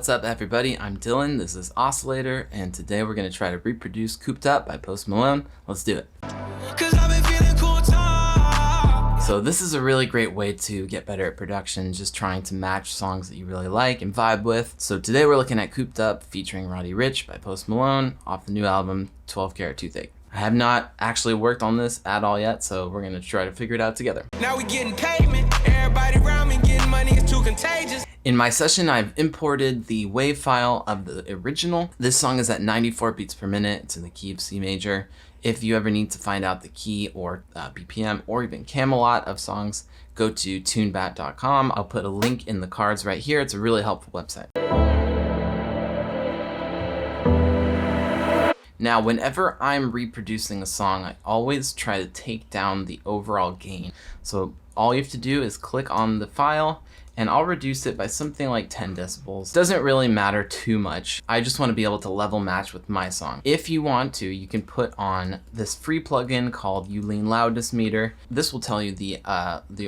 What's up everybody, I'm Dylan, this is Oscillator, and today we're going to try to reproduce Cooped Up by Post Malone. Let's do it. So this is a really great way to get better at production, just trying to match songs that you really like and vibe with. So today we're looking at Cooped Up featuring Roddy Ricch by Post Malone off the new album 12 Carat Toothache. I have not actually worked on this at all yet, so we're going to try to figure it out together. Now we getting payment, everybody around me getting money is too contagious. In my session, I've imported the WAV file of the original. This song is at 94 beats per minute. It's in the key of C major. If you ever need to find out the key or BPM or even Camelot of songs, go to tunebat.com. I'll put a link in the cards right here. It's a really helpful website. Now, whenever I'm reproducing a song, I always try to take down the overall gain. So all you have to do is click on the file, and I'll reduce it by something like 10 decibels. Doesn't really matter too much. I just want to be able to level match with my song. If you want to, you can put on this free plugin called Ulean Loudness Meter. This will tell you the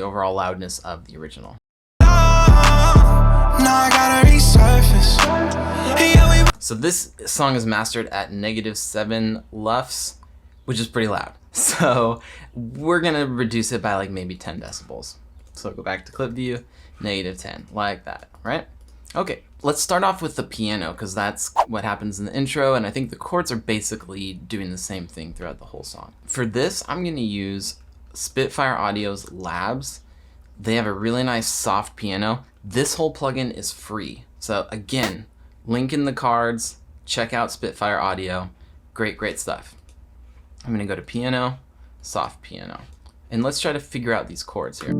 overall loudness of the original. So this song is mastered at -7 LUFS, which is pretty loud. So we're gonna reduce it by like maybe 10 decibels. So go back to clip view, -10, like that, right? Okay, let's start off with the piano because that's what happens in the intro, and I think the chords are basically doing the same thing throughout the whole song. For this, I'm gonna use Spitfire Audio's Labs. They have a really nice soft piano. This whole plugin is free. So again, link in the cards, check out Spitfire Audio. Great stuff. I'm gonna go to piano, soft piano. And let's try to figure out these chords here.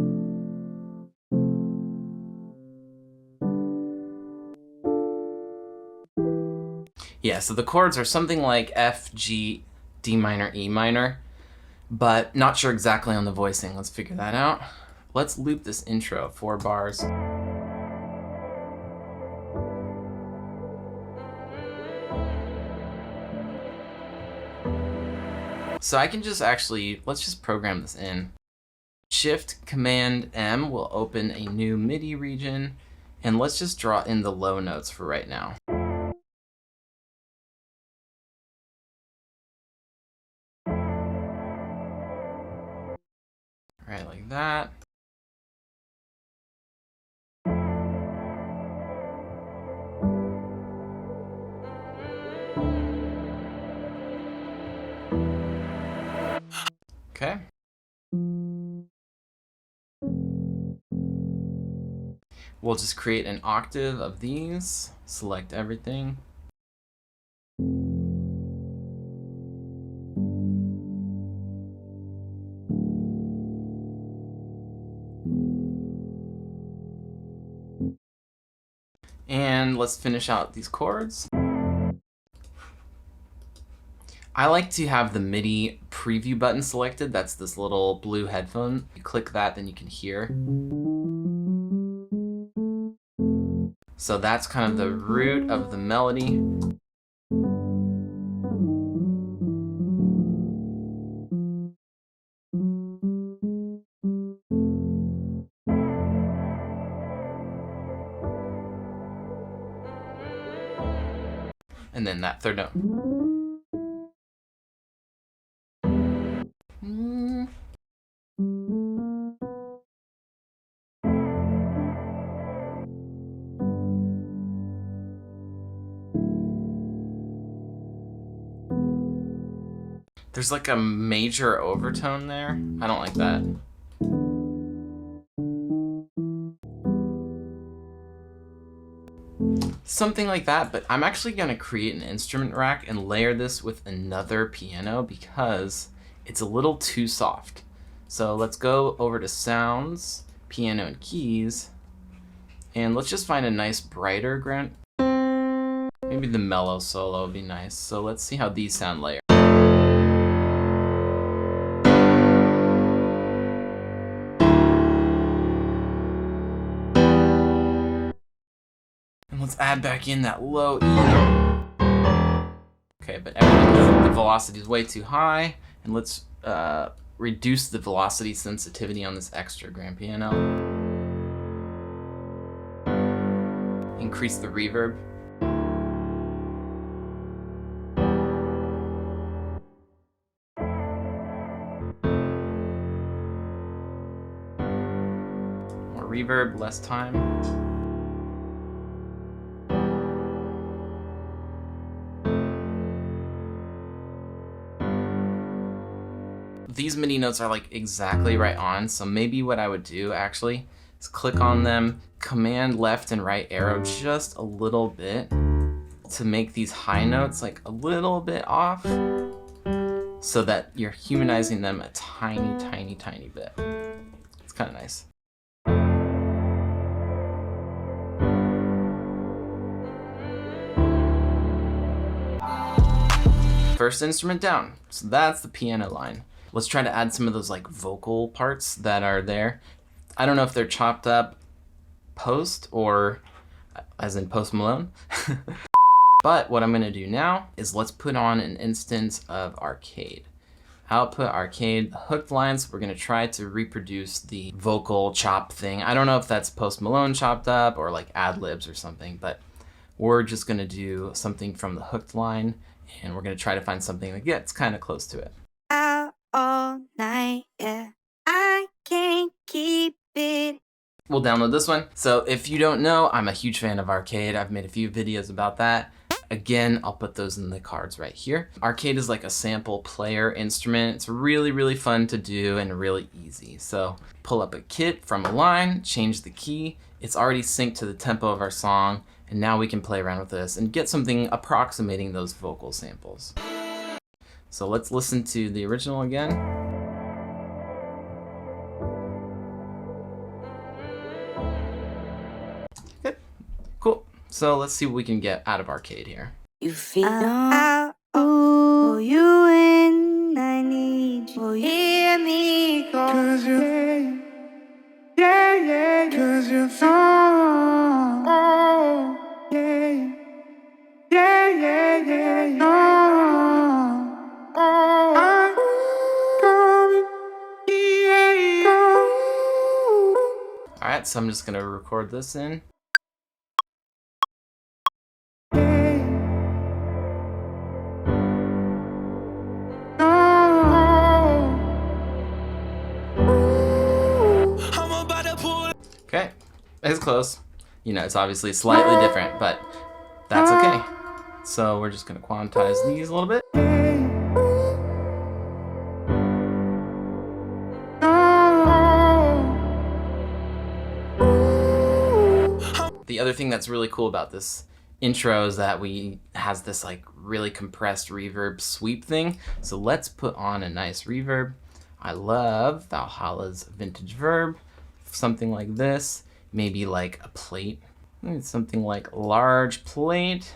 Yeah, so the chords are something like F, G, D minor, E minor, but not sure exactly on the voicing. Let's figure that out. Let's loop this intro, 4 bars. So I can just let's just program this in. Shift Command M will open a new MIDI region, and let's just draw in the low notes for right now. Right, like that. Okay. We'll just create an octave of these, select everything. And let's finish out these chords. I like to have the MIDI preview button selected. That's this little blue headphone. You click that, then you can hear. So that's kind of the root of the melody. And then that third note. There's like a major overtone there. I don't like that. Something like that, but I'm actually gonna create an instrument rack and layer this with another piano because it's a little too soft. So let's go over to Sounds, Piano and Keys, and let's just find a nice brighter ground. Maybe the mellow solo would be nice. So let's see how these sound layered. And let's add back in that low E. Okay, but the velocity is way too high, and let's reduce the velocity sensitivity on this extra grand piano. increase the reverb. More reverb, less time. These MIDI notes are like exactly right on, so maybe what I would do actually is click on them, command left and right arrow just a little bit to make these high notes like a little bit off so that you're humanizing them a tiny, tiny, tiny bit. It's kind of nice. First instrument down, so that's the piano line. Let's try to add some of those like vocal parts that are there. I don't know if they're chopped up post or as in Post Malone. But what I'm gonna do now is let's put on an instance of Arcade. Output Arcade, hooked lines, we're gonna try to reproduce the vocal chop thing. I don't know if that's Post Malone chopped up or like ad-libs or something, but we're just gonna do something from the hooked line and we're gonna try to find something that gets kind of close to it. Out all night, yeah, I can't keep it. We'll download this one. So if you don't know, I'm a huge fan of Arcade. I've made a few videos about that. Again, I'll put those in the cards right here. Arcade is like a sample player instrument. It's really, really fun to do and really easy. So pull up a kit from a line, change the key. It's already synced to the tempo of our song. And now we can play around with this and get something approximating those vocal samples. So let's listen to the original again. Good, cool. So let's see what we can get out of Arcade here. You feel out, oh, you and I need you. Hear me go. Cause you, yeah, cause you're strong. Oh, yeah, no. Oh, I'm coming, yeah. All right, so I'm just gonna record this in. Okay, it's close. You know, it's obviously slightly different, but that's okay. So we're just gonna quantize these a little bit. The other thing that's really cool about this intro is that has this like really compressed reverb sweep thing. So let's put on a nice reverb. I love Valhalla's Vintage Verb. Something like this, maybe like a plate. Something like large plate.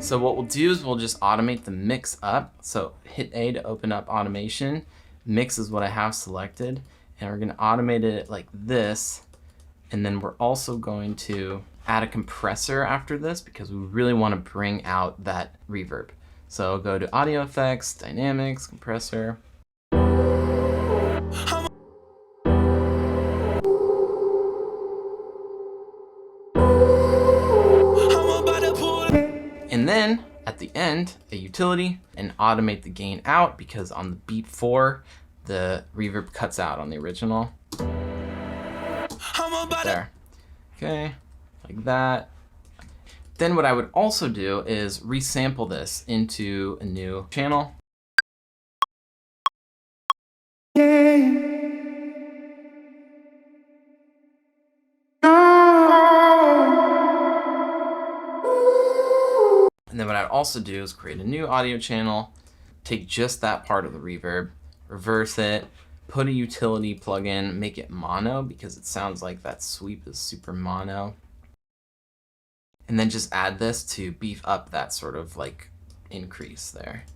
So what we'll do is we'll just automate the mix up. So hit A to open up automation. Mix is what I have selected. And we're gonna automate it like this. And then we're also going to add a compressor after this because we really wanna bring out that reverb. So go to Audio Effects, Dynamics, Compressor. And then at the end, a utility, and automate the gain out because on the beat 4, the reverb cuts out on the original. There. Okay, like that. Then what I would also do is resample this into a new channel. And then what I'd also do is create a new audio channel, take just that part of the reverb, reverse it, put a utility plugin, make it mono because it sounds like that sweep is super mono. And then just add this to beef up that sort of like increase there.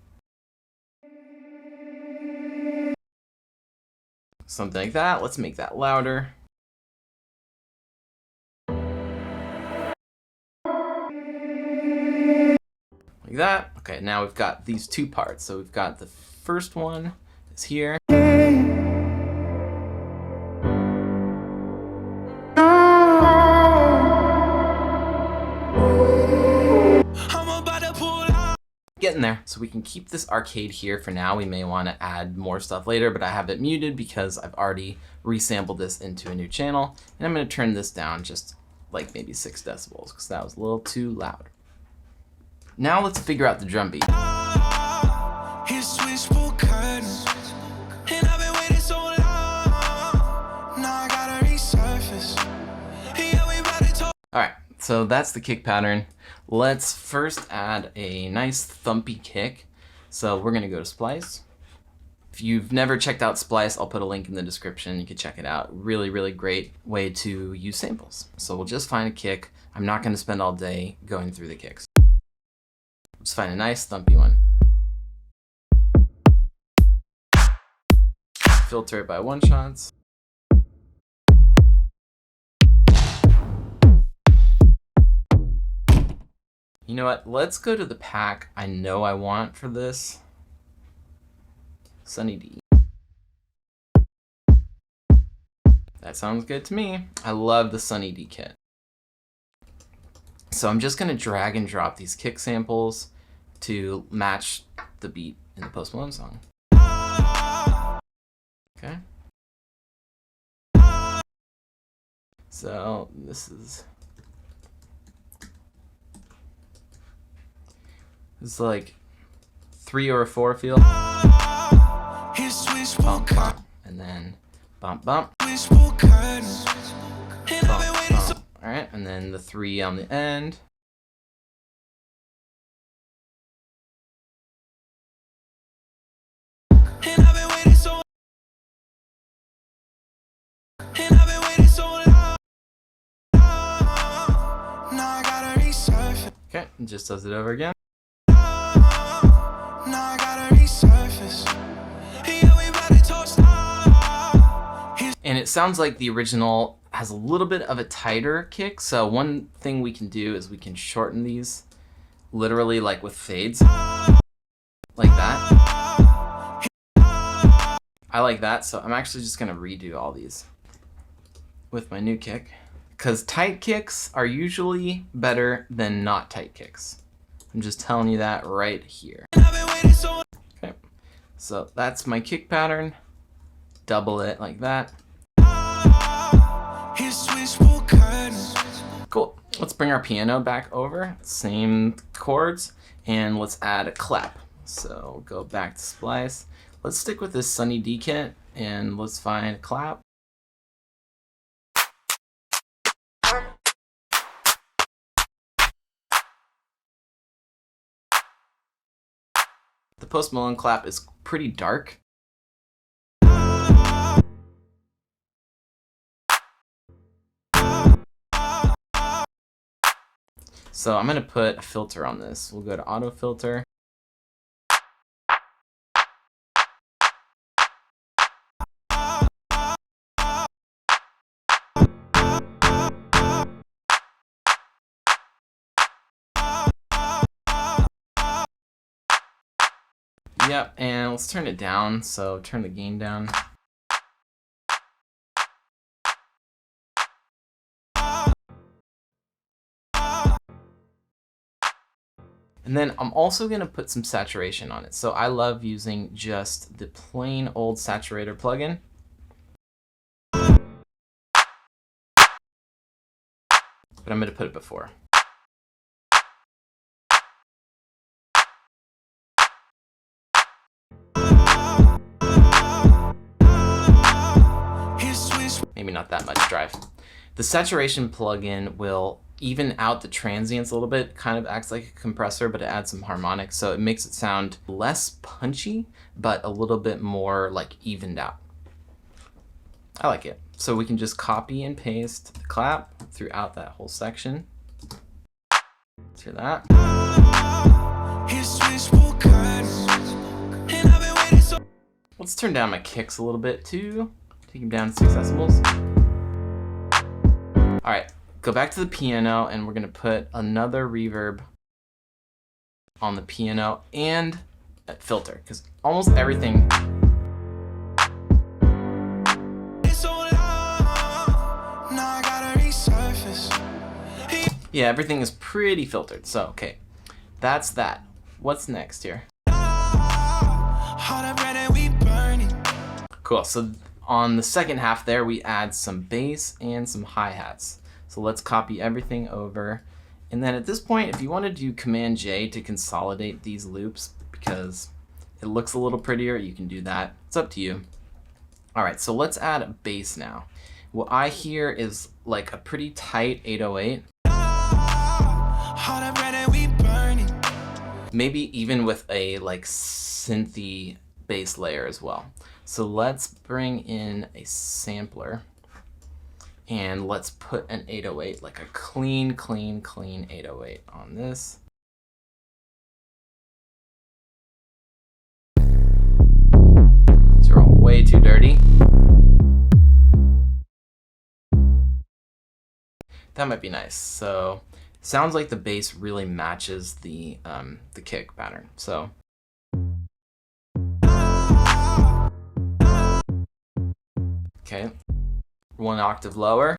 Something like that. Let's make that louder. like that. Okay, now we've got these two parts. So we've got the first one is here. I'm about to pull out. Getting there. So we can keep this arcade here for now. We may want to add more stuff later, but I have it muted because I've already resampled this into a new channel. And I'm going to turn this down just like maybe 6 decibels because that was a little too loud. Now let's figure out the drum beat. His switchboard curtains. And I've been waiting so long. Now I gotta resurface. Yeah, we about to talk. All right, so that's the kick pattern. Let's first add a nice thumpy kick. So we're gonna go to Splice. If you've never checked out Splice, I'll put a link in the description. You can check it out. Really, really great way to use samples. So we'll just find a kick. I'm not gonna spend all day going through the kicks. Let's find a nice thumpy one. Filter it by one shots. You know what? Let's go to the pack I know I want for this. Sunny D. That sounds good to me. I love the Sunny D kit. So I'm just gonna drag and drop these kick samples to match the beat in the Post Malone song. Okay. So this is like 3 or a 4 feel. His switchboard Bump, bump, and then bump, bump, switchboard curtains. And I've been bump, waiting so. bump. All right, and then the 3 on the end. And I've been waiting so. And I've been waiting so long. Now I gotta resurface. Okay, it just does it over again. Now I gotta resurface. Yeah, we about to talk stop. And it sounds like the original has a little bit of a tighter kick. So one thing we can do is we can shorten these literally like with fades. Like that. I like that, so I'm actually just gonna redo all these with my new kick. Because tight kicks are usually better than not tight kicks. I'm just telling you that right here. And I've been waiting so. Okay, so that's my kick pattern. Double it like that. His switchboard curtains. Cool. Let's bring our piano back over. Same chords, and let's add a clap. So go back to Splice. Let's stick with this Sunny D kit, and let's find a clap. The Post Malone clap is pretty dark. So I'm gonna put a filter on this. We'll go to auto filter. Yep, and let's turn it down. So turn the gain down. And then I'm also gonna put some saturation on it. So I love using just the plain old saturator plugin. But I'm gonna put it before. Maybe not that much drive. The saturation plugin will even out the transients a little bit, kind of acts like a compressor, but it adds some harmonics, so it makes it sound less punchy, but a little bit more like evened out. I like it. So we can just copy and paste the clap throughout that whole section. Let's hear that. Let's turn down my kicks a little bit too. Take them down to 6 decibels. All right, go back to the piano and we're gonna put another reverb on the piano and filter, because almost everything. It's so long, now I gotta resurface. Yeah, everything is pretty filtered. So, okay, that's that. What's next here? All the bread that we burning. Cool, so on the second half there, we add some bass and some hi-hats. So let's copy everything over. And then at this point, if you want to do Command J to consolidate these loops because it looks a little prettier, you can do that. It's up to you. All right, so let's add a bass now. What I hear is like a pretty tight 808. All the bread that we burning. Maybe even with a like synthy bass layer as well. So let's bring in a sampler and let's put an 808, like a clean 808 on this. These are all way too dirty. That might be nice. So sounds like the bass really matches the kick pattern. So okay, 1 octave lower.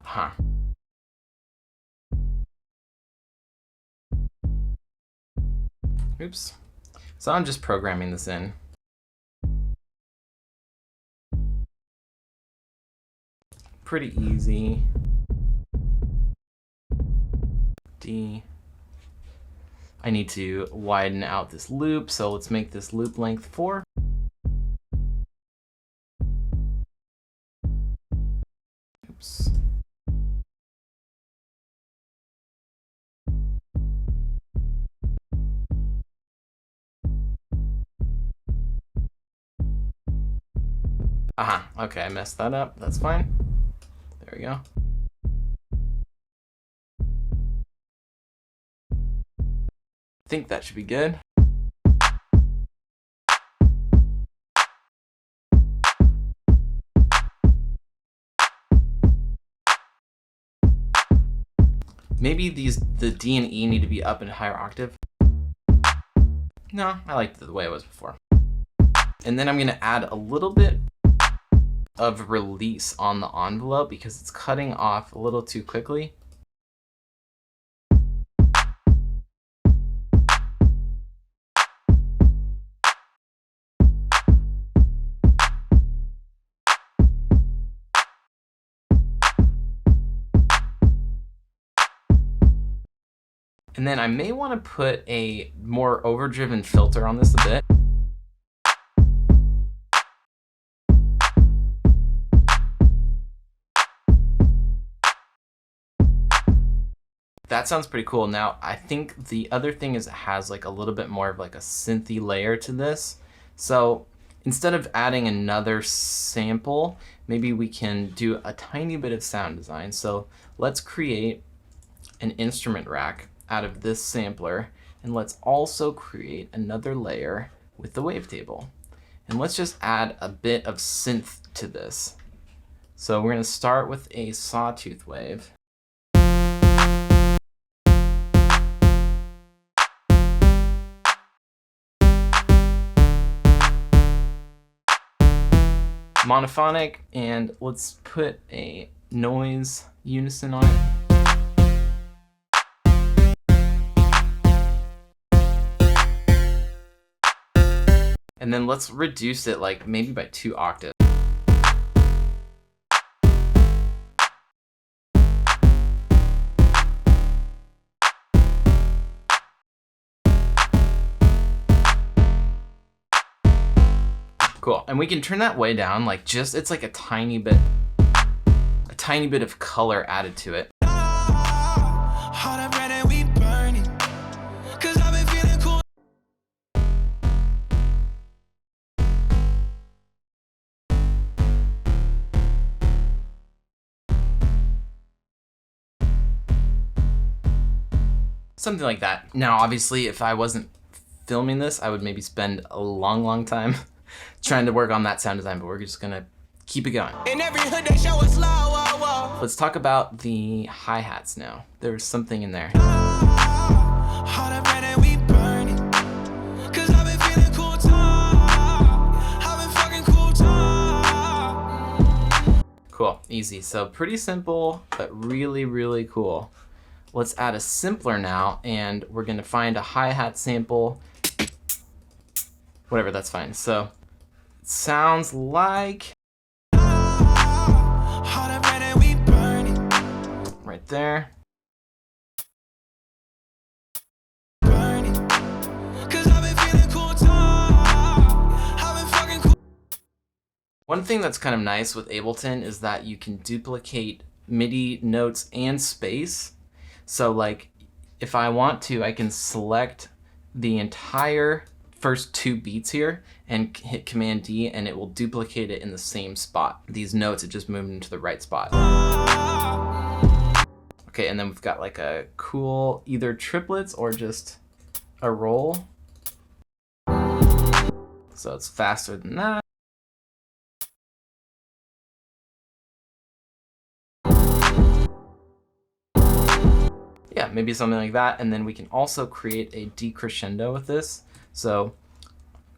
Huh. Oops. So I'm just programming this in. Pretty easy. D. I need to widen out this loop, so let's make this loop length 4. Oops. Aha, okay, I messed that up. That's fine. There we go. I think that should be good. Maybe the D and E need to be up in a higher octave. No, I liked the way it was before. And then I'm gonna add a little bit of release on the envelope because it's cutting off a little too quickly. And then I may want to put a more overdriven filter on this a bit. That sounds pretty cool. Now, I think the other thing is it has like a little bit more of like a synthy layer to this. So instead of adding another sample, maybe we can do a tiny bit of sound design. So let's create an instrument rack out of this sampler, and let's also create another layer with the wavetable. And let's just add a bit of synth to this. So we're gonna start with a sawtooth wave. Monophonic, and let's put a noise unison on it. And then let's reduce it like maybe by 2 octaves. Cool, and we can turn that way down, like just, it's like a tiny bit of color added to it. All the bread that we burning. 'Cause I've been feeling cool. Something like that. Now, obviously, if I wasn't filming this, I would maybe spend a long time trying to work on that sound design, but we're just gonna keep it going. In every hood they show us love. Whoa, whoa. Let's talk about the hi-hats now. There's something in there. Hot up and we burn it. 'Cause I've been feeling cool time. I've been fucking cool time. Cool, easy. So pretty simple, but really, really cool. Let's add a simpler now, and we're gonna find a hi-hat sample. Whatever, that's fine. So it sounds like Hot up and we burn it. right there. Burn it. 'Cause I've been feeling cool time. I've been fucking cool. One thing that's kind of nice with Ableton is that you can duplicate MIDI notes and space. So like if I want to, I can select the entire first 2 beats here and hit Command D, and it will duplicate it in the same spot. These notes, it just moved into the right spot. Okay, and then we've got like a cool either triplets or just a roll. So it's faster than that. Yeah, maybe something like that. And then we can also create a decrescendo with this. So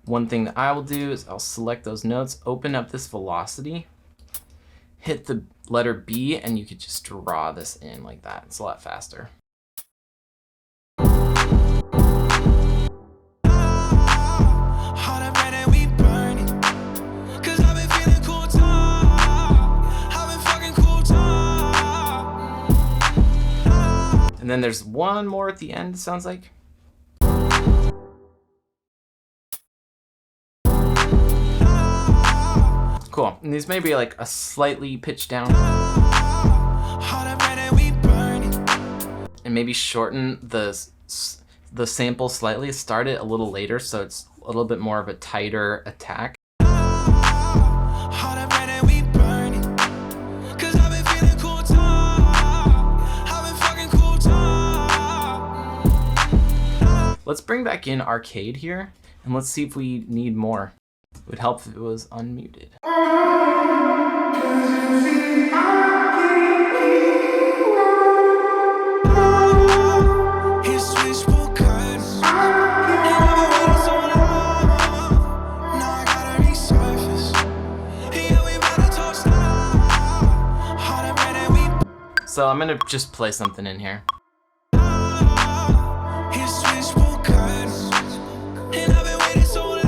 one thing that I will do is I'll select those notes, open up this velocity, hit the letter B, and you could just draw this in like that. It's a lot faster. Hot up and we burn it. 'Cause I've been feeling cool time. I've been fucking cool time. And then there's one more at the end, it sounds like. Cool. And these may be like a slightly pitched down. Hot up and we burn it. And maybe shorten the sample slightly. Start it a little later so it's a little bit more of a tighter attack. Hot up and we burn it. 'Cause I've been feeling cool time. I've been fucking cool time. Let's bring back in arcade here and let's see if we need more. It would help if it was unmuted. His switchboard curtains. And I've been waiting so long. Now I gotta resurface. Yeah, we about to toast now. Hot up and we So I'm gonna just play something in here. His switchboard curtains. And I've been waiting so long.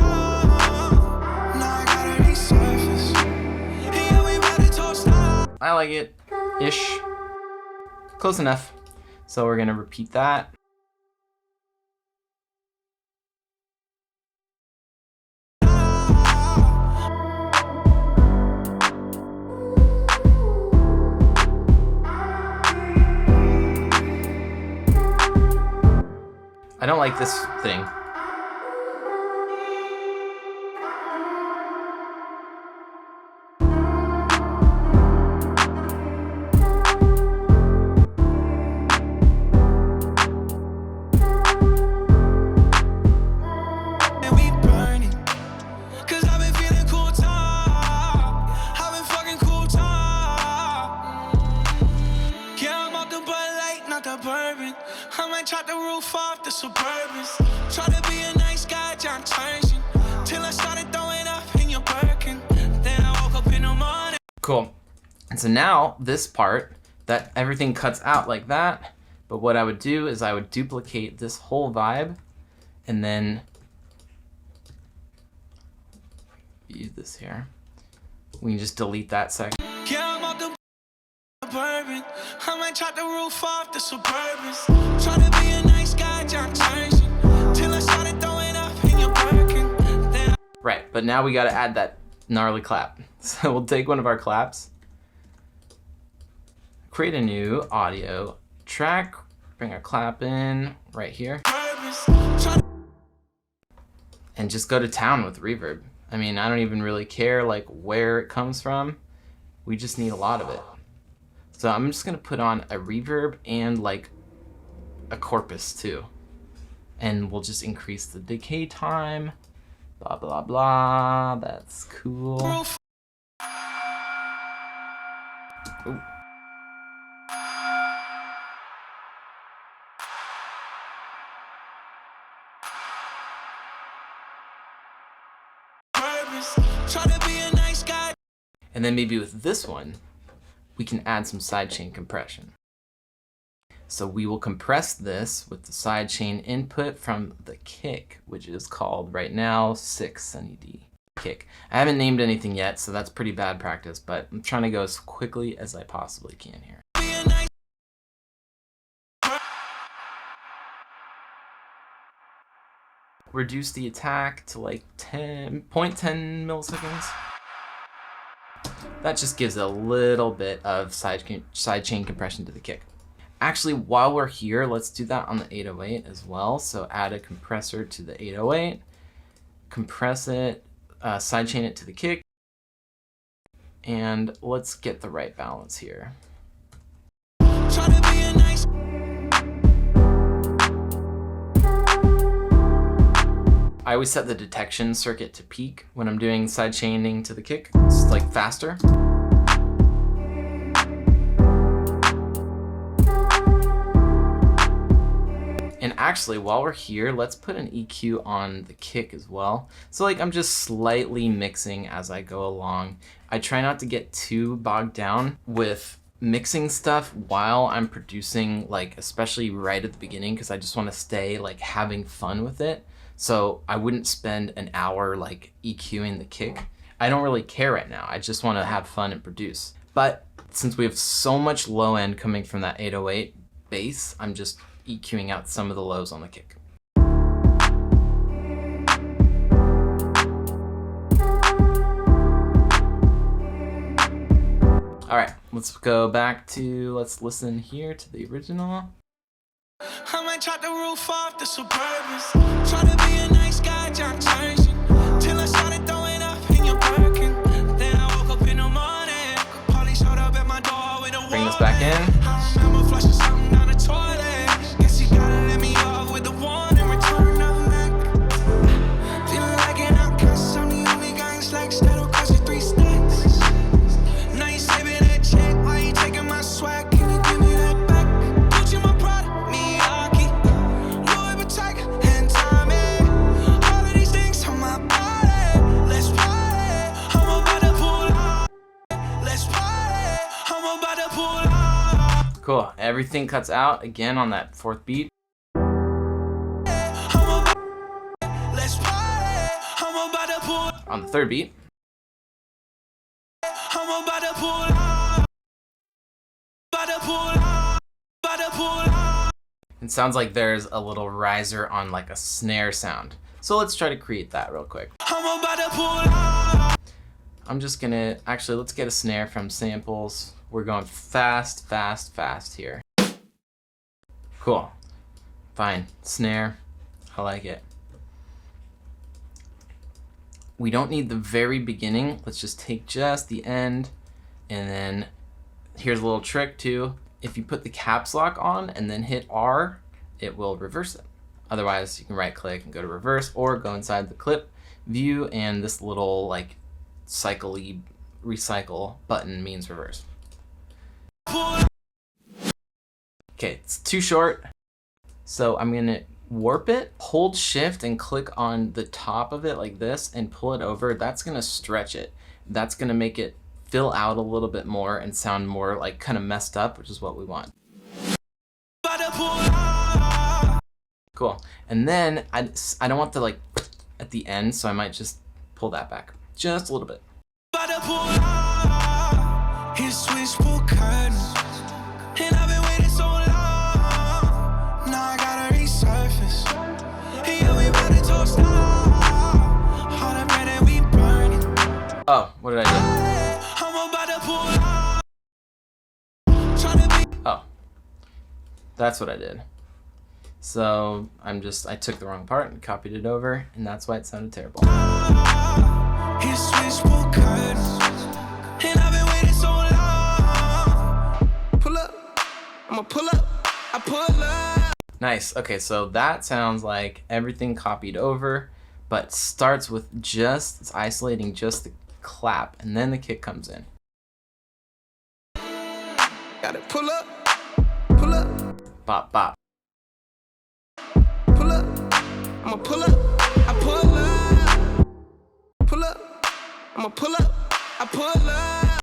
Now I gotta resurface. Yeah, we about to toast now. I like it. Ish. Close enough. So we're gonna repeat that. I don't like this thing. And we burn it. 'Cause I've been feeling cool time. I've been fucking cool time. Yeah, I'm off the Bud Light, not the bourbon. I might chop the roof off the Suburbans. Try to be a nice guy, John Turgeon. Till I started throwing up in your Birkin. Then I woke up in the morning. Cool. And so now this part, that everything cuts out like that, but what I would do is I would duplicate this whole vibe and then use this here. We can just delete that section. Yeah, I'm off the bourbon. I might chop the roof off the Suburbans. Try to be a nice guy, John Turgeon. Till I started throwing up in your Birkin. Then Right, but now we gotta add that gnarly clap. So we'll take one of our claps, create a new audio track, bring our clap in right here, and just go to town with reverb. I mean, I don't even really care like where it comes from. We just need a lot of it. So I'm just gonna put on a reverb and like a corpus too. And we'll just increase the decay time, blah, blah, blah. That's cool. Ooh. Try to be a nice guy. And then maybe with this one, we can add some sidechain compression. So we will compress this with the sidechain input from the kick, which is called right now 6 Sunny D kick. I haven't named anything yet, so that's pretty bad practice, but I'm trying to go as quickly as I possibly can here. Reduce the attack to like 0.10 milliseconds. That just gives a little bit of sidechain compression to the kick. Actually, while we're here, let's do that on the 808 as well. So add a compressor to the 808, compress it, sidechain it to the kick, and let's get the right balance here. Try to be a nice. I always set the detection circuit to peak when I'm doing sidechaining to the kick. It's like faster. And actually, while we're here, let's put an EQ on the kick as well. So like I'm just slightly mixing as I go along. I try not to get too bogged down with mixing stuff while I'm producing, like especially right at the beginning, because I just want to stay like having fun with it. So I wouldn't spend an hour like EQing the kick. I don't really care right now. I just want to have fun and produce. But since we have so much low end coming from that 808 bass, I'm just EQing out some of the lows on the kick. All right, let's go back to, let's listen here to the original. I might chop the roof off the Suburbans. Try to be a nice guy, John Churchill. Till I started throwing up in your Birkin. Then I woke up in the morning. Polly showed up at my door with a Bring this back in. I remember flushing something down the toilet. Guess you gotta let me off with the one and return of neck. Feeling like an outcast. I'm the only guy in slacks that'll cost you 3 stacks. Now you saving that check. Why you taking my swag? Can you give me that back? Gucci my product. Cool, everything cuts out again on that 4th beat. On the 3rd beat. It sounds like there's a little riser on like a snare sound. So let's try to create that real quick. I'm just gonna, actually let's get a snare from samples. We're going fast, fast, fast here. Cool. Fine. Snare. I like it. We don't need the very beginning. Let's just take just the end. And then here's a little trick too. If you put the caps lock on and then hit R, it will reverse it. Otherwise, you can right click and go to reverse, or go inside the clip view, and this little like cycle-y recycle button means reverse. Okay, it's too short, so I'm gonna warp it, hold shift and click on the top of it like this and pull it over. That's gonna stretch it. That's gonna make it fill out a little bit more and sound more like kind of messed up, which is what we want. Cool. And then I don't want the like at the end, so I might just pull that back just a little bit. His switchboard curtains, and I've been waiting so long. Now I gotta resurface. Yeah, we about to toast up. All the bread that we burning. Oh, what did I I'm about to pull. Tryna be. do? Oh, that's what I did. So I took the wrong part and copied it over, and that's why it sounded terrible. His switchboard curtains, and I've been waiting so long. Pull up, I'ma pull up, I pull up. Nice. Okay, so that sounds like everything copied over, but starts with it's isolating just the clap, and then the kick comes in. Gotta pull up, pull up, Bop, bop. pull up. I'ma pull up, I pull up. Pull up, I'ma pull up, I pull up.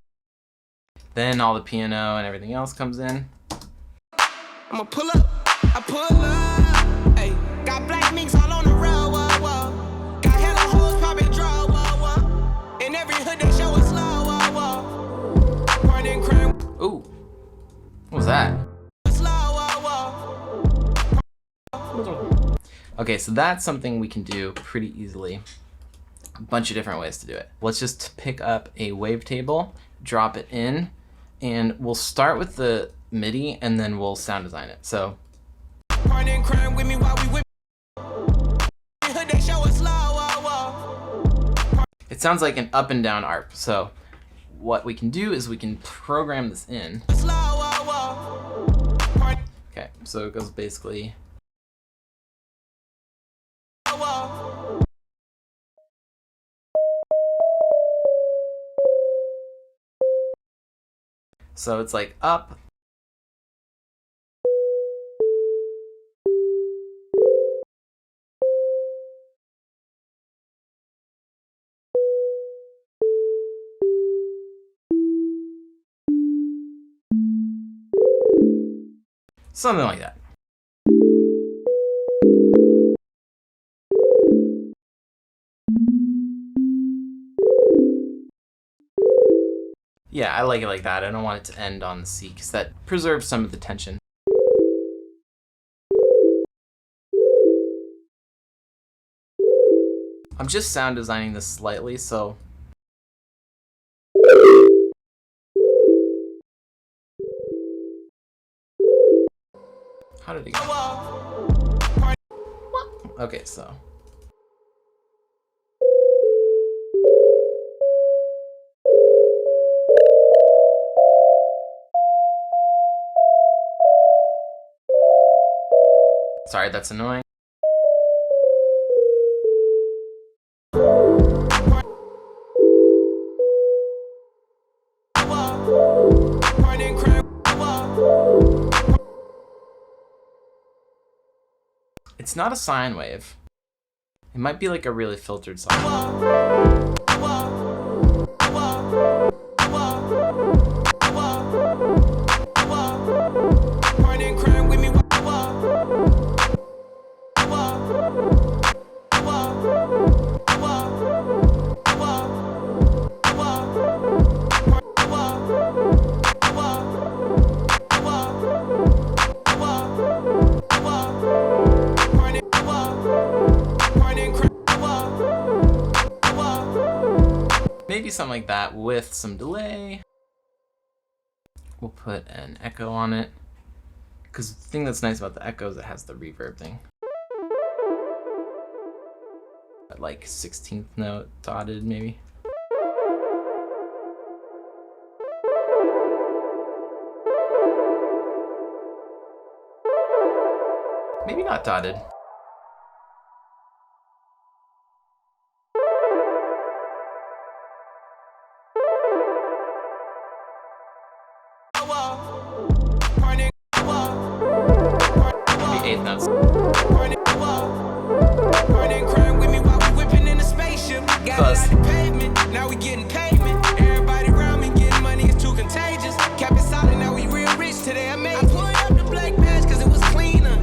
Then all the piano and everything else comes in. I'ma pull up, I pull up. Hey, got black minks all on the road, whoa, whoa. Got hella hoes popping draw, whoa, whoa. In every hood they show us slow, whoa, whoa. Party and crime, Ooh. What was that? slow, whoa, whoa. Okay, so that's something we can do pretty easily. A bunch of different ways to do it. Let's just pick up a wavetable, drop it in, and we'll start with the MIDI and then we'll sound design it. So Party and crime with me while we whip. Hood they show us slow, whoa, whoa. it sounds like an up and down arp. So what we can do is we can program this in. Slow, whoa, whoa. Party, Okay, so it goes basically. whoa. So it's like up. Something like that. Yeah, I like it like that. I don't want it to end on the C because that preserves some of the tension. I'm just sound designing this slightly, so how did it go? Okay, so sorry, that's annoying. Party and crime, whoa. It's not a sine wave. It might be like a really filtered sine. Party and crime with me. Maybe something like that with some delay. We'll put an echo on it. Because the thing that's nice about the echo is it has the reverb thing. Like 16th note dotted maybe. Maybe not dotted. Maybe 8th notes. Close. Now we getting pavement. Everybody around me getting money is too contagious. Cap it solid, now we real rich today. I pulled up the black patch cause it was cleaner.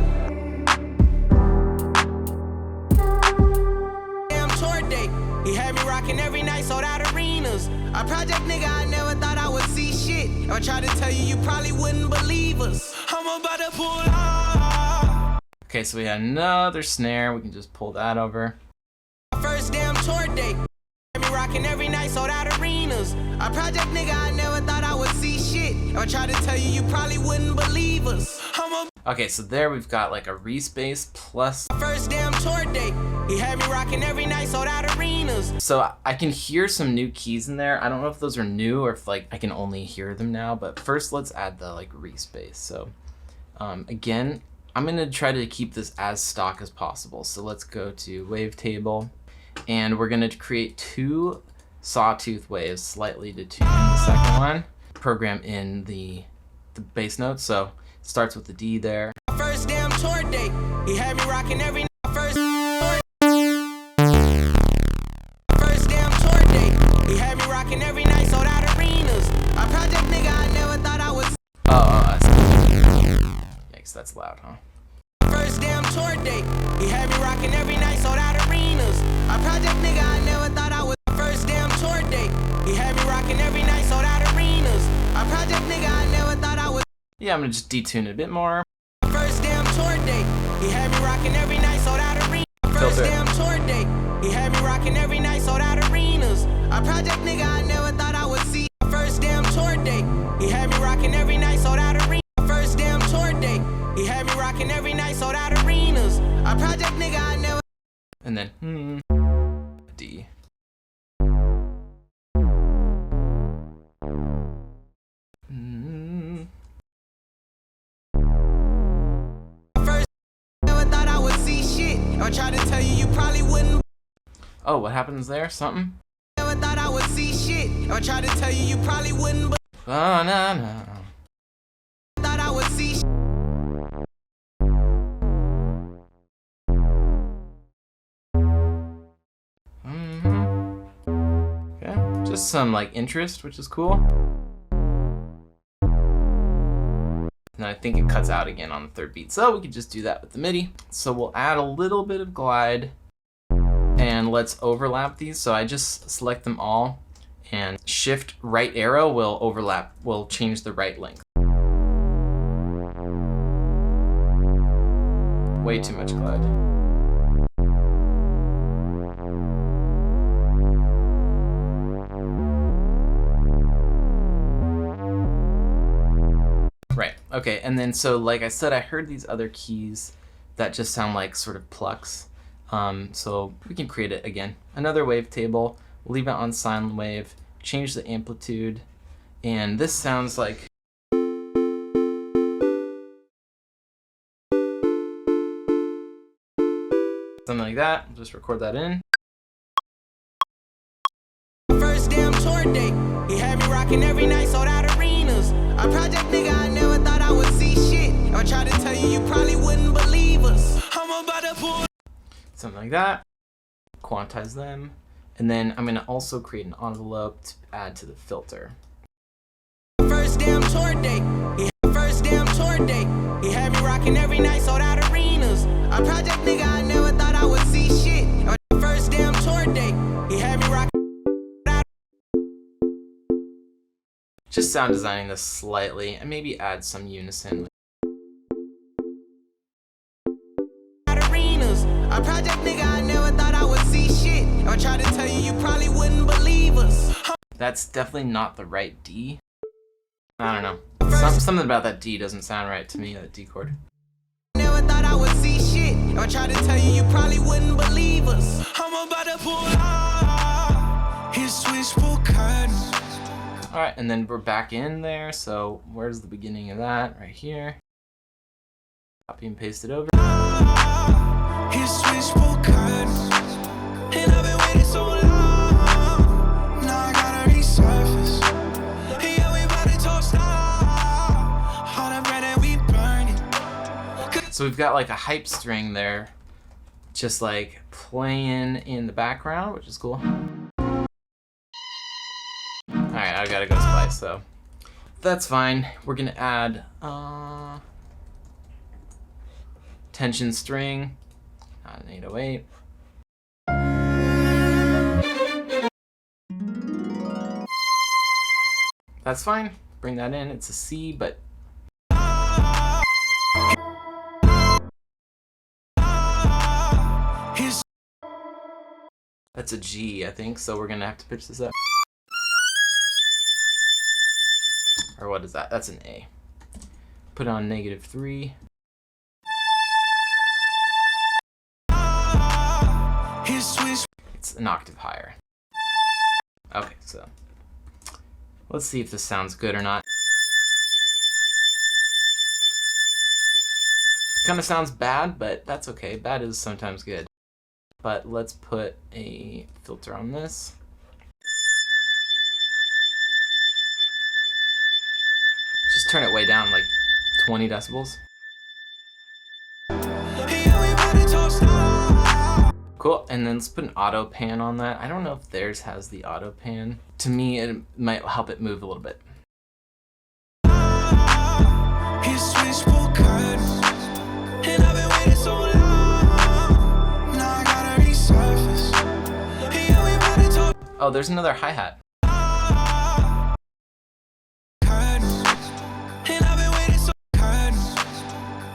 Damn tour day. He had me rocking every night, sold out arenas. A project nigga, I never thought I would see shit. If I tried to tell you, you probably wouldn't believe us. I'm about to pull up. Okay, so we had another snare. We can just pull that over. First damn tour day. Me rocking every night, sold out arenas. A project nigga, I never thought I would see shit. If I tried to tell you, you probably wouldn't believe us. Okay, so there we've got like a respace plus. First damn tour day. He had me rocking every night, sold out arenas. So I can hear some new keys in there. I don't know if those are new or if like I can only hear them now, but first let's add the like respace. So again, I'm gonna try to keep this as stock as possible. So let's go to wavetable and we're gonna create 2 sawtooth waves slightly detuned. The second one, program in the the bass notes, so it starts with the D there. First damn tour date, he had me rocking every night. First damn tour date, he had me rocking every night, sold out arenas. A project nigga I never thought I would. Yikes, that's loud, huh? First damn tour date, he had me rocking every night, sold out arenas. A project nigga I never thought I would. First damn tour date, he had me rocking every night, sold out arenas. A project nigga I never thought I would. Yeah, I'm gonna just detune it a bit more. First damn tour date, he had me rocking every night, sold out arenas. First damn tour date, he had me rocking every night, sold out arenas. A project nigga I never thought I would see. First damn tour date, he had me rocking every night, sold out arenas. First damn tour date, he had me rocking every night, sold out arenas. A project nigga I never. And then D. First, never thought I would see shit. I tried to tell you, you probably wouldn't. Oh, what happens there? Something? Never thought I would see shit. I tried to tell you, you probably wouldn't. Oh, no. Thought I would see shit. Okay, just some like interest, which is cool. And I think it cuts out again on the third beat, so we could just do that with the MIDI. So we'll add a little bit of glide, and let's overlap these. So I just select them all, and shift right arrow will overlap, will change the right length. Way too much glide. Right, okay, and then so like I said, I heard these other keys that just sound like sort of plucks. So we can create it again. Another wavetable, leave it on sine wave, change the amplitude, and this sounds like something like that. Just record that in. First damn tour date, he had me rocking every night, sold out arenas. A project nigga I never thought I would see shit. I tried to tell you, you probably wouldn't believe us. I'm about to pull. Something like that. Quantize them. And then I'm gonna also create an envelope to add to the filter. First damn tour date, first damn tour date, he had me rocking every night, sold out arenas. A project nigga I never thought I would see shit. First damn tour date, he had me rocking. Just sound designing this slightly and maybe add some unison. Arenas, a project nigga I never thought I would see shit. I tried to tell you, you probably wouldn't believe us. That's definitely not the right D. I don't know. Something about that D doesn't sound right to me, that D chord. Never thought I would see shit. I tried to tell you, you probably wouldn't believe us. I'm about to pull out his switchboard curtains. Alright, and then we're back in there, so where's the beginning of that? Right here. Copy and paste it over. His switchboard curtains. And I've been waiting so long. Now I gotta resurface. Yeah, we about to toast out. All the bread that we burning. So we've got like a hype string there, just like playing in the background, which is cool. Alright, I gotta go splice, so that's fine. We're gonna add tension string, not an 808. That's fine. Bring that in. It's a C, but that's a G, I think, so we're gonna have to pitch this up. Or what is that? That's an A. Put on -3. It's an octave higher. Okay, so let's see if this sounds good or not. Kind of sounds bad, but that's okay. Bad is sometimes good. But let's put a filter on this. Just just turn it way down, like 20 decibels. Yeah, we about to toast up. Cool, and then let's put an auto pan on that. I don't know if theirs has the auto pan. To me, it might help it move a little bit. His switchboard curtains, and I've been waiting so long. Now I gotta resurface. Yeah, we about to toast Oh, there's another hi-hat. curtains, and I've been waiting so curtains,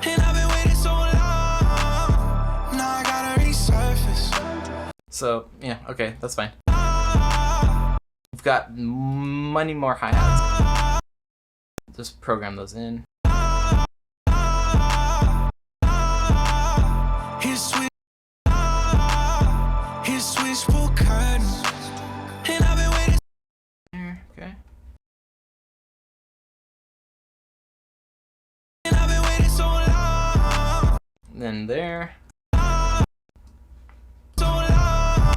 and I've been waiting so long. Now I gotta resurface. So, yeah, okay, that's fine. We've got many more hi-hats. Just program those in. His switchboard curtains, and I've been waiting. There, okay. And I've been waiting so long, Then there. so long.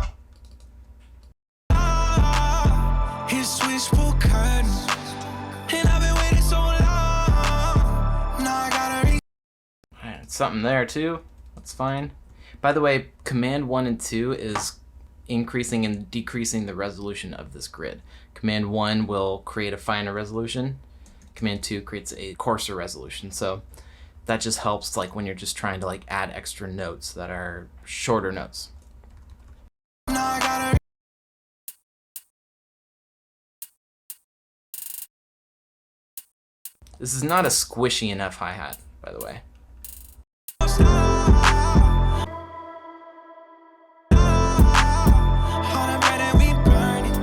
His switchboard curtains, and I've been waiting so long. Now I gotta reach. Alright, something there too. That's fine. By the way, command 1 and 2 is increasing and decreasing the resolution of this grid. Command 1 will create a finer resolution. Command 2 creates a coarser resolution. So that just helps like when you're just trying to like add extra notes that are shorter notes. Now I gotta This is not a squishy enough hi-hat, by the way. All the bread that we burning,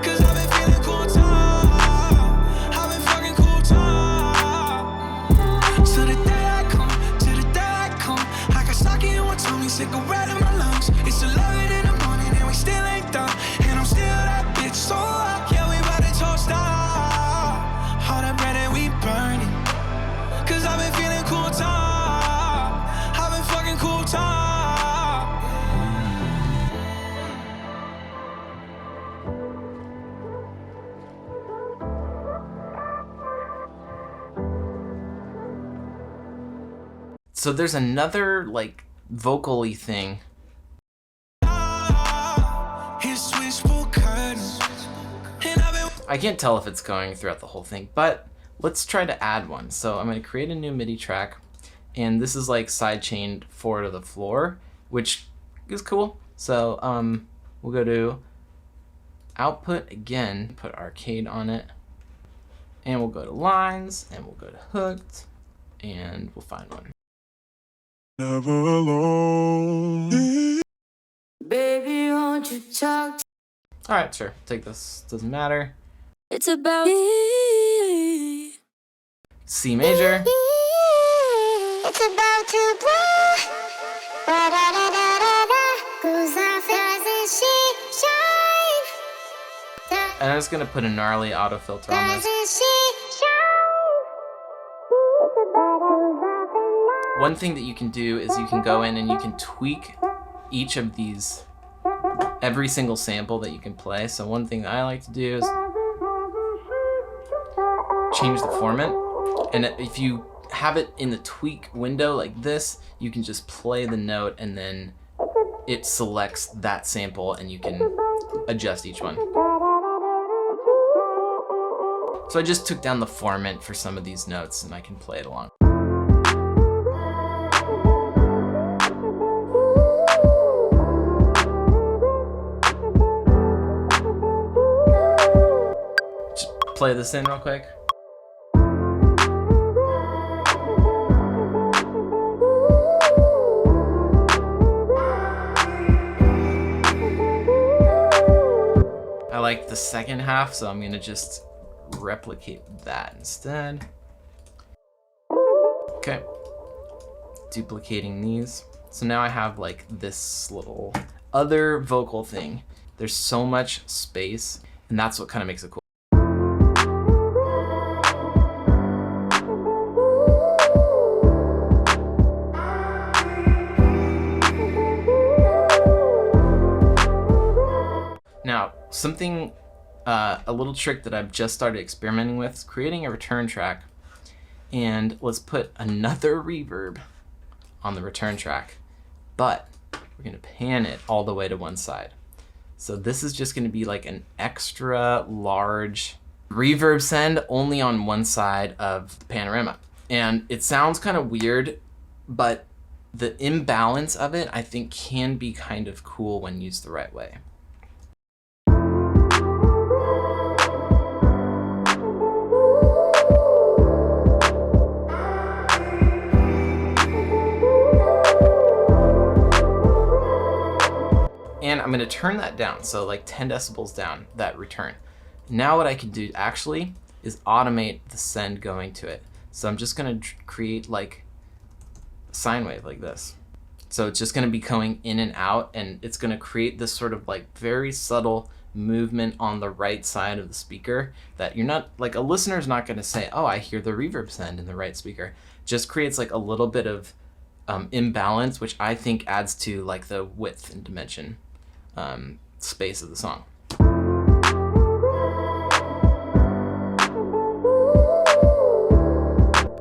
'cause I've been feeling cool time. I've been fucking cool time. To the day I come, to the day I come, I got stock in one Tommy, cigarette in my lungs. It's 11 in the morning and we still ain't done, and I'm still that bitch so up. Yeah, we about to toast up. All the bread that we burning, 'cause I've been feeling cool time. I've been fucking cool time. So there's another like vocally thing. His switchboard curtains, and I've been I can't tell if it's going throughout the whole thing, but let's try to add one. So I'm going to create a new MIDI track, and this is like sidechained 4 to the floor, which is cool. So we'll go to output again, put arcade on it, and we'll go to lines, and we'll go to hooked, and we'll find one. Never alone. Baby, won't you talk? All right, sure, take this, doesn't matter. It's about C major, It's about to blow. Da da da da da da. Goes off, doesn't she shine? and I'm just going to put a gnarly auto filter on this. Doesn't she shine? It's about goes off and on. One thing that you can do is you can go in and you can tweak each of these, every single sample that you can play. So one thing that I like to do is change the format. And if you have it in the tweak window like this, you can just play the note and then it selects that sample and you can adjust each one. So I just took down the format for some of these notes and I can play it along. Just play this in real quick. I like the second half, so I'm gonna just replicate that instead. Okay, duplicating these. So now I have like this little other vocal thing. There's so much space, and that's what kind of makes it cool. Now, something a little trick that I've just started experimenting with is creating a return track. And let's put another reverb on the return track, but we're gonna pan it all the way to one side. So this is just gonna be like an extra large reverb send only on one side of the panorama. And it sounds kind of weird, but the imbalance of it, I think, can be kind of cool when used the right way. And I'm gonna turn that down, so like 10 decibels down, that return. Now what I can do actually is automate the send going to it. So I'm just gonna create like a sine wave like this. So it's just gonna be going in and out, and it's gonna create this sort of like very subtle movement on the right side of the speaker that you're not, like a listener's not gonna say, oh, I hear the reverb send in the right speaker. Just creates like a little bit of imbalance, which I think adds to like the width and dimension space of the song.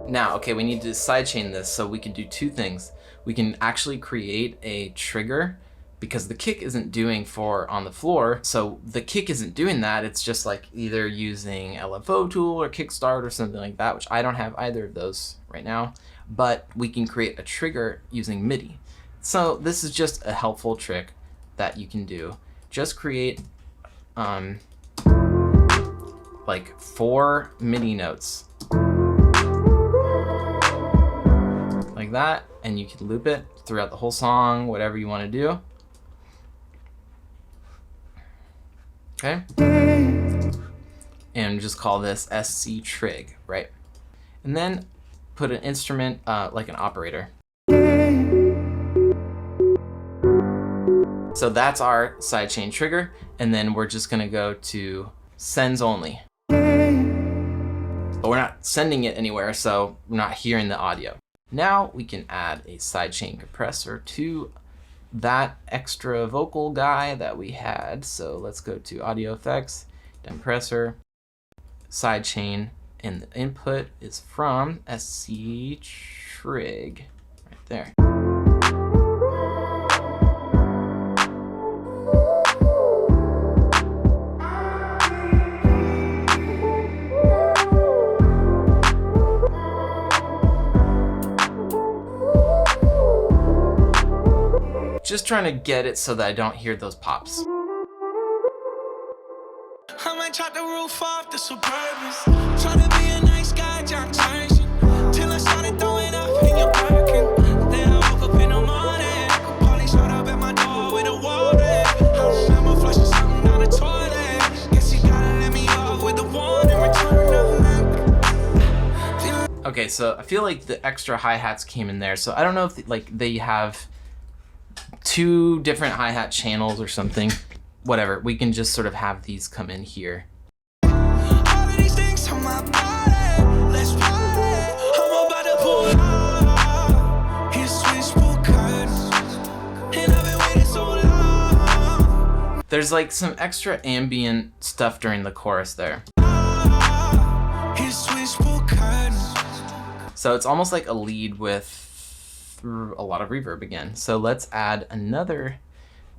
Now, okay, we need to sidechain this, so we can do two things. We can actually create a trigger, because the kick isn't doing 4 on the floor, so the kick isn't doing that. It's just like either using LFO tool or Kickstart or something like that, which I don't have either of those right now, but we can create a trigger using MIDI. So this is just a helpful trick that you can do. Just create like 4 MIDI notes like that, and you can loop it throughout the whole song, whatever you want to do. Okay, and just call this SC trig, right? And then put an instrument like an operator. So that's our sidechain trigger, and then we're just gonna go to sends only. But we're not sending it anywhere, so we're not hearing the audio. Now we can add a sidechain compressor to that extra vocal guy that we had. So let's go to audio effects, compressor, sidechain, and the input is from SC trig right there. Just trying to get it so that I don't hear those pops. I might chop the roof off the Suburbans. Try to be a nice guy, John Tyson. Till I started throwing up in your parking. Then I woke up in the morning. Polly showed up at my door with a warrant. I remember flushing something down the toilet. Guess you gotta let me off with the warning. Return of Mac. Okay, so I feel like the extra hi-hats came in there. So I don't know if like they have 2 different hi-hat channels or something. Whatever, we can just sort of have these come in here. All of these things on my body. Let's party. I'm about to pull out. His switchboard curtains. And I've been waiting so long. There's like some extra ambient stuff during the chorus there. His switchboard curtains. So it's almost like a lead with a lot of reverb again. So let's add another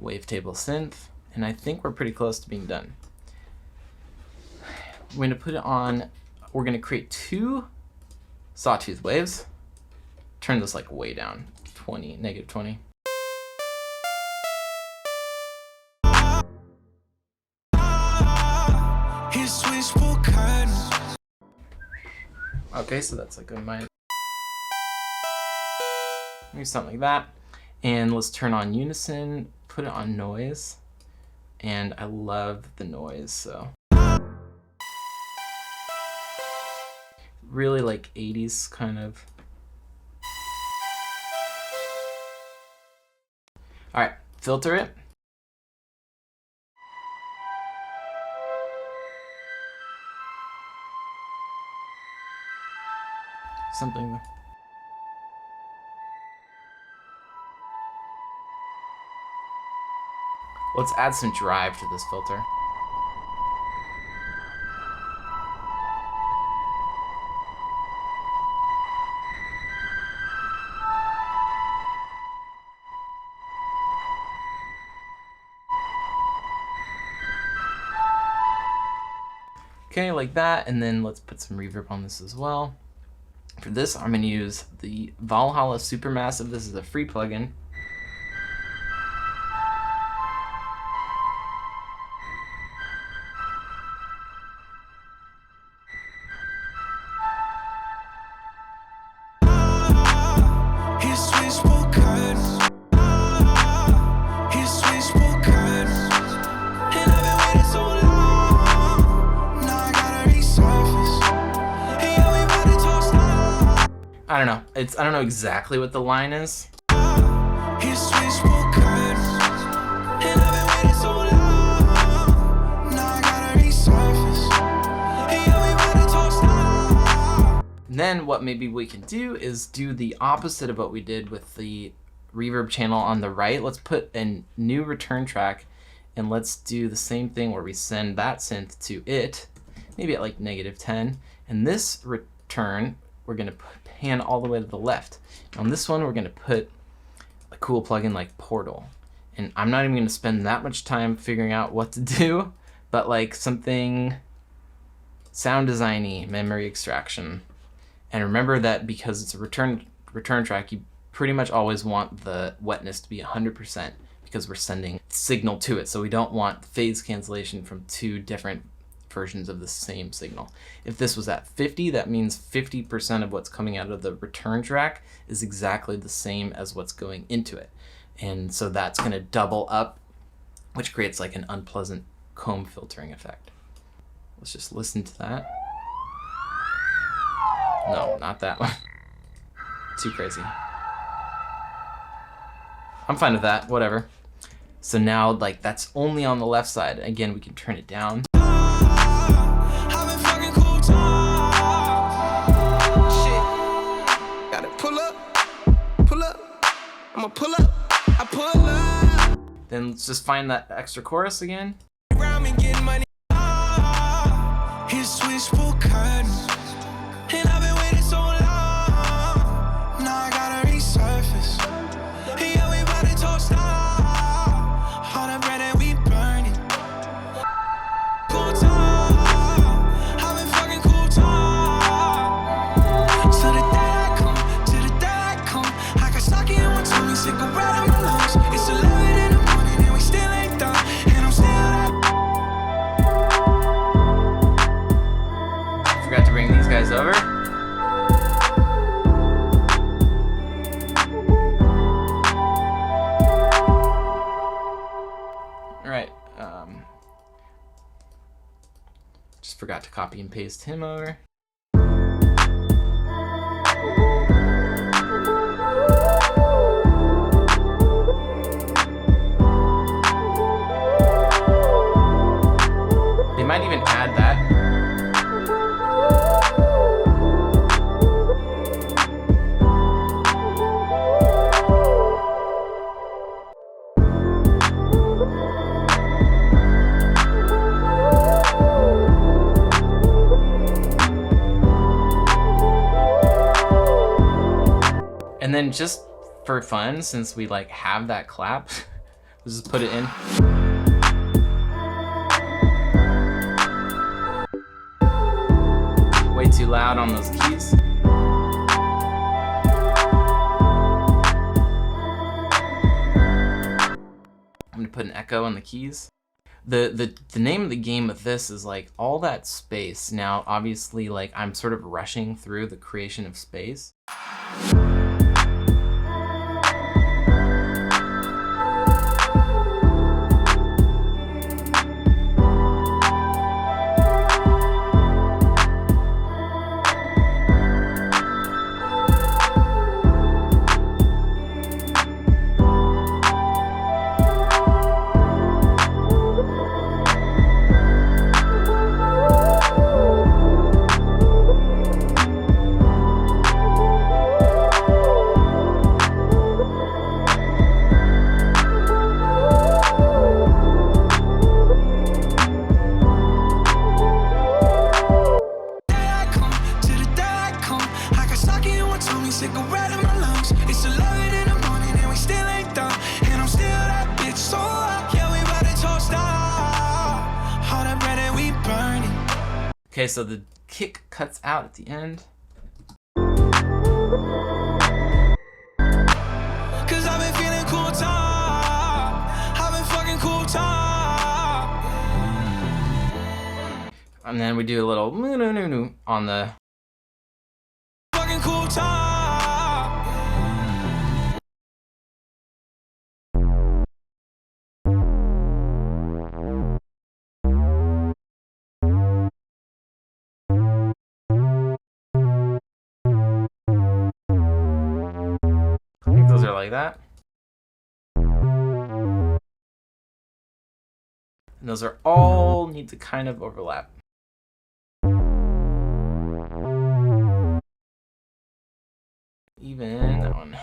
wavetable synth, and I think we're pretty close to being done. We're going to put it on, we're going to create 2 sawtooth waves. Turn this like way down, negative 20. His switchboard curtains. Okay, so that's like a minor. Maybe something like that. And let's turn on unison, put it on noise. And I love the noise, so. Really like 80s kind of. All right, filter it. Something. Let's add some drive to this filter. Okay, like that, and then let's put some reverb on this as well. For this, I'm going to use the Valhalla Supermassive. This is a free plugin. I don't know. I don't know exactly what the line is. Then what maybe we can do is do the opposite of what we did with the reverb channel on the right. Let's put a new return track and let's do the same thing where we send that synth to it, maybe at like -10. And this return, we're gonna pan all the way to the left. On this one, we're gonna put a cool plugin like Portal. And I'm not even gonna spend that much time figuring out what to do, but like something sound designy, memory extraction. And remember that because it's a return track, you pretty much always want the wetness to be 100% because we're sending signal to it. So we don't want phase cancellation from two different versions of the same signal. If this was at 50, that means 50% of what's coming out of the return track is exactly the same as what's going into it. And so that's going to double up, which creates like an unpleasant comb filtering effect. Let's just listen to that. No, not that one. Too crazy. I'm fine with that, whatever. So now, like, that's only on the left side. Again, we can turn it down. Then let's just find that extra chorus again. Forgot to bring these guys over. All right. Just forgot to copy and paste him over. They might even add that. And then just for fun, since we like have that clap, let's just put it in. Way too loud on those keys. I'm gonna put an echo on the keys. The name of the game with this is like all that space. Now, obviously, like I'm sort of rushing through the creation of space. Okay, so the kick cuts out at the end. Cause I've been feeling cool time. I've been fucking cool time. And then we do a little on the Fucking cool time. I think those are like that. And those are all need to kind of overlap. Even that one.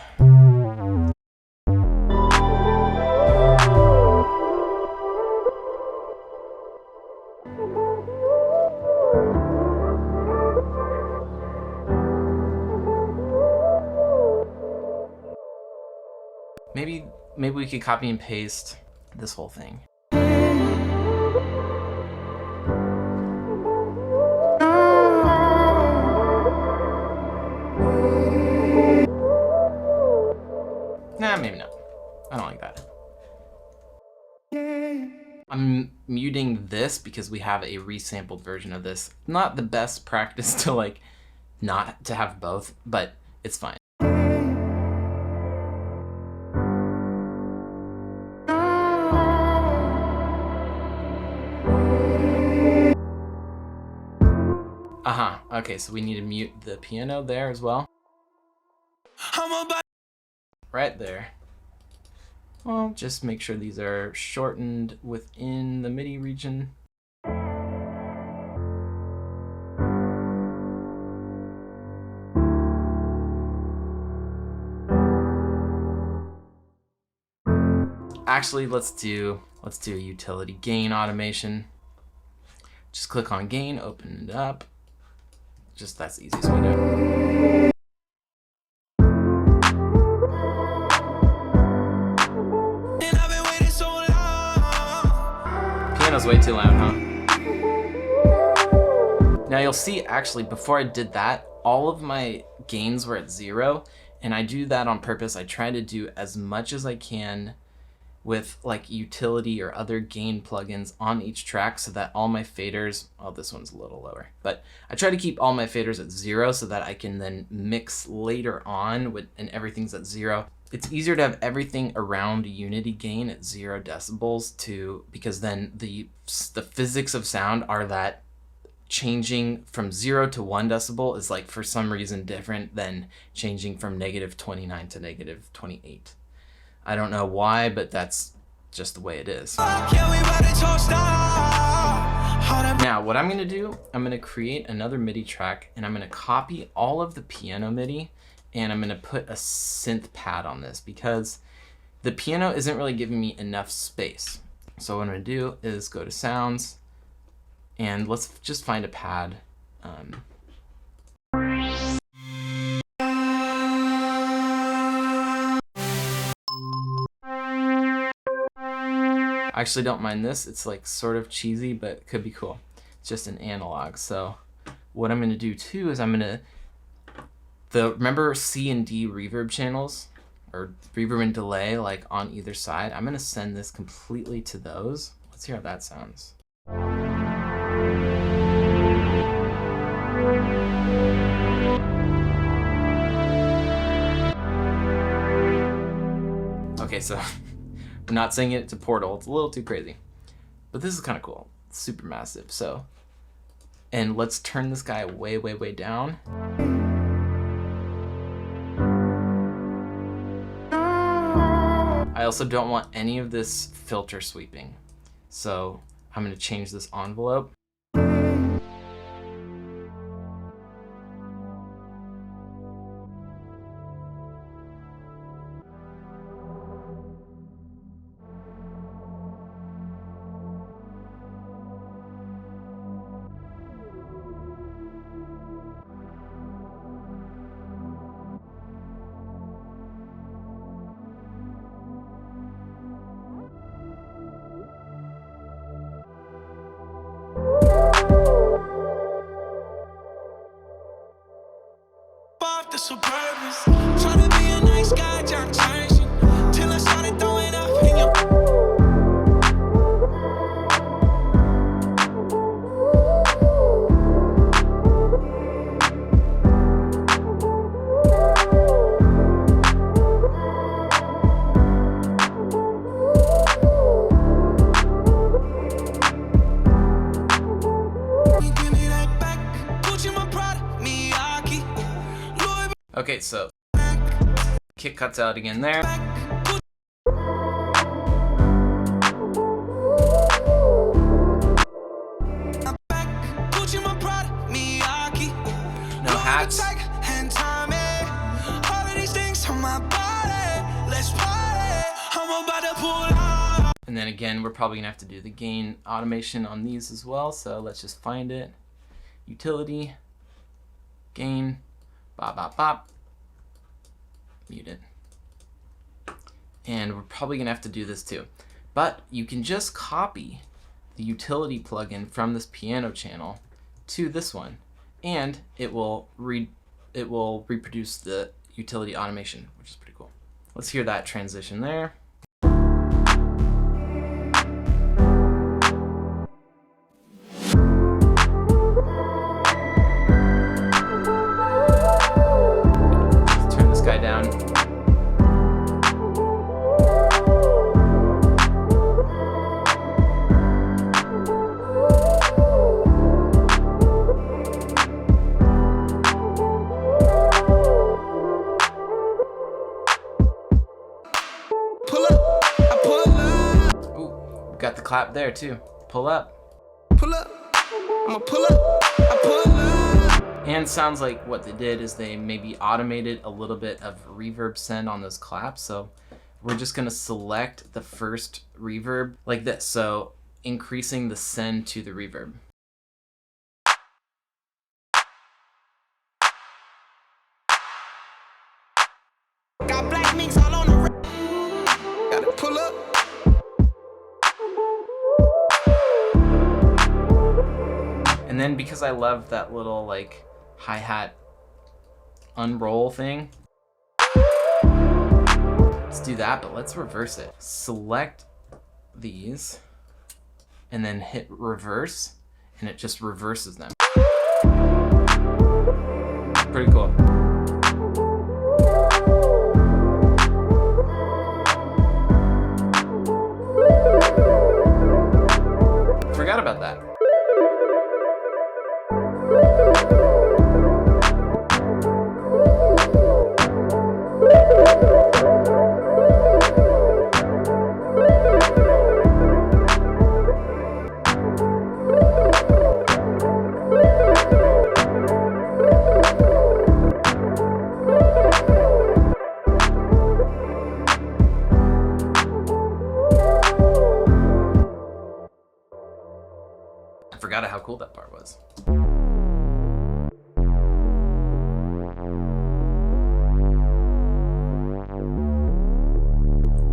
Maybe we could copy and paste this whole thing. Nah, maybe not. I don't like that. I'm muting this because we have a resampled version of this. Not the best practice to like not to have both, but it's fine. Okay, so we need to mute the piano there as well. I'm about Right there. Well, just make sure these are shortened within the MIDI region. Actually, let's do a utility gain automation. Just click on gain, open it up. Just that's the easiest way to do it. and I've been waiting so long. Piano's way too loud, huh? Now you'll see, actually, before I did that, all of my gains were at 0, and I do that on purpose. I try to do as much as I can with like utility or other gain plugins on each track so that all my faders, oh, this one's a little lower, but I try to keep all my faders at 0 so that I can then mix later on and everything's at 0. It's easier to have everything around unity gain at 0 decibels because then the physics of sound are that changing from 0 to 1 decibel is like for some reason different than changing from -29 to -28. I don't know why, but that's just the way it is. Now, what I'm gonna do, I'm gonna create another MIDI track and I'm gonna copy all of the piano MIDI and I'm gonna put a synth pad on this because the piano isn't really giving me enough space. So what I'm gonna do is go to sounds and let's just find a pad. I actually don't mind this. It's like sort of cheesy, but it could be cool. It's just an analog. So what I'm gonna do too is I'm gonna, remember C and D reverb channels or reverb and delay like on either side? I'm gonna send this completely to those. Let's hear how that sounds. Okay, so I'm not saying it to Portal, it's a little too crazy. But this is kind of cool. It's super massive. So, and let's turn this guy way, way, way down. I also don't want any of this filter sweeping. So I'm gonna change this envelope. Okay, so kick cuts out again there. Gucci, my pride, Miyake. No hats. And Tommy. All of these things on my body. Let's party. I'm about to pull out. And then again, we're probably gonna have to do the gain automation on these as well. So let's just find it. Utility, gain, bop, bop, bop. Mute it. And we're probably gonna have to do this too. But you can just copy the utility plugin from this piano channel to this one, and it will reproduce the utility automation, which is pretty cool. Let's hear that transition there. Let's turn this guy down. Got the clap there too. Pull up. Pull up. I'ma pull up. I pull up. And sounds like what they did is they maybe automated a little bit of reverb send on those claps. So we're just gonna select the first reverb like this. So increasing the send to the reverb. Got black minks all on the gotta pull up. And then because I love that little like hi-hat unroll thing, let's do that, but let's reverse it. Select these and then hit reverse, and it just reverses them. Pretty cool. Forgot about that. I forgot how cool that part was.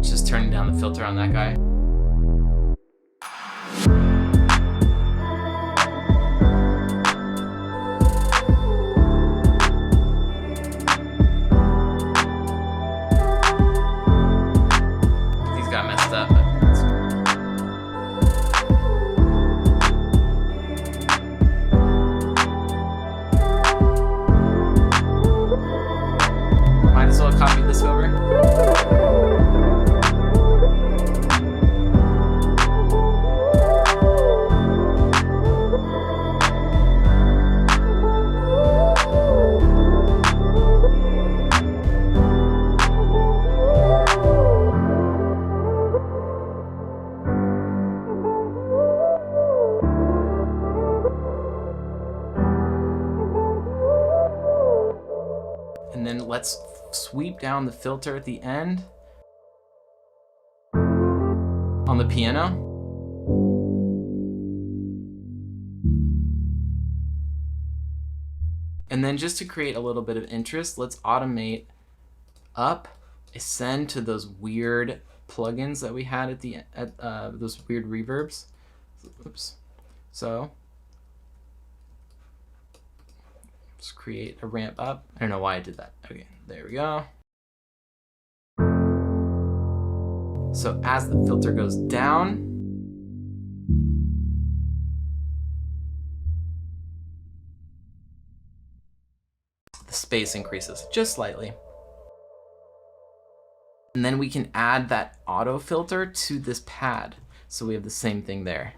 Just turning down the filter on that guy. These got messed up. Might as well copy this over. And then let's sweep down the filter at the end on the piano. And then just to create a little bit of interest, let's automate up a send to those weird plugins that we had at those weird reverbs. Oops. So let's create a ramp up. I don't know why I did that. Okay, there we go. So as the filter goes down, the space increases just slightly. And then we can add that auto filter to this pad. So we have the same thing there.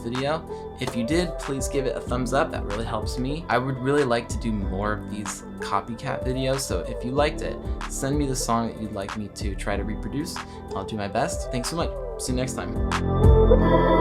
video. If you did, please give it a thumbs up, that really helps me. I would really like to do more of these copycat videos, so if you liked it, send me the song that you'd like me to try to reproduce. I'll do my best. Thanks so much. See you next time.